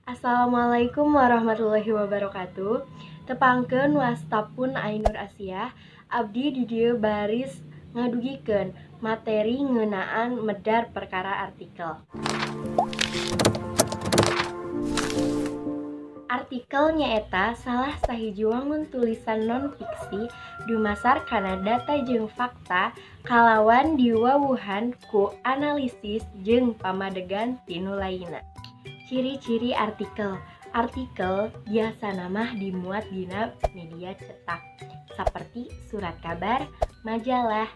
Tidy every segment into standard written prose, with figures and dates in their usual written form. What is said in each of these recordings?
Assalamualaikum warahmatullahi wabarakatuh. Tepangkeun wastapun Ainur Asiah, abdi di dieu baris ngadugikeun materi ngeunaan medar perkara artikel. Artikel nyaeta salah sahiji wangun tulisan non-fiksi dumasar kana data jeung fakta kalawan diwawuhan ku analisis jeung pamadegan tinu lainna. Ciri-ciri artikel. Artikel biasana mah dimuat dina media cetak saperti surat kabar, majalah,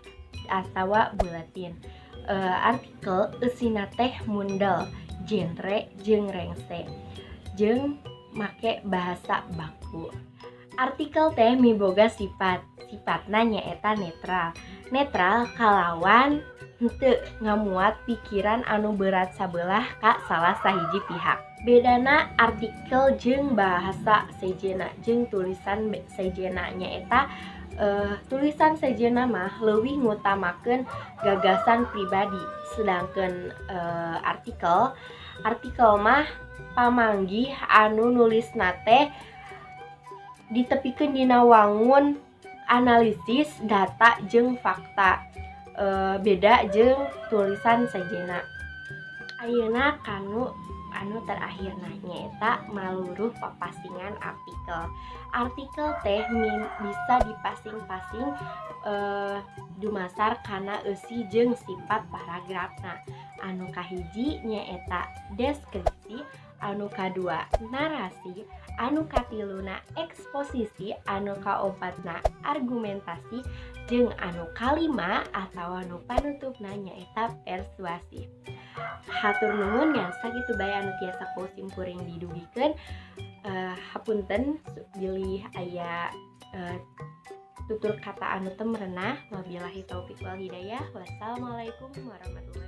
atawa buletin. Artikel eusina teh mundel, genre jeung rengse, jeung make bahasa baku. Artikel teh miboga sifatna nyaeta netral. Netral kalawan henteu ngamuat pikiran anu berat sabelah ka salah sahiji pihak. Bedana artikel jeung bahasa sejena jeung tulisan sejena nyaeta tulisan sejena mah leuwih ngutamakeun gagasan pribadi, sedangkeun artikel mah pamanggih anu nulisna teh ditepikeun dina wangun analisis data jeung fakta. Beda jeung tulisan sejena. Ayeuna anu terakhirna nyaeta maluruh papasingan artikel. Artikel teh bisa dipasing-pasing dumasar kana eusi jeung sifat paragrafna. Anu kahiji nyaeta deskripsi, anu kadua narasi, anu katiluna eksposisi, anu kaopatna argumentasi, jeung anu kalima atawa anu panutupna nyaeta persuasif. Hatur nuhun nya sakitu bae anu tiasa kusim kuring didugikeun. Hapunten bilih aya tutur kata anu teu merenah. Wabillahi taufik wal hidayah. Wassalamualaikum warahmatullahi wabarakatuh.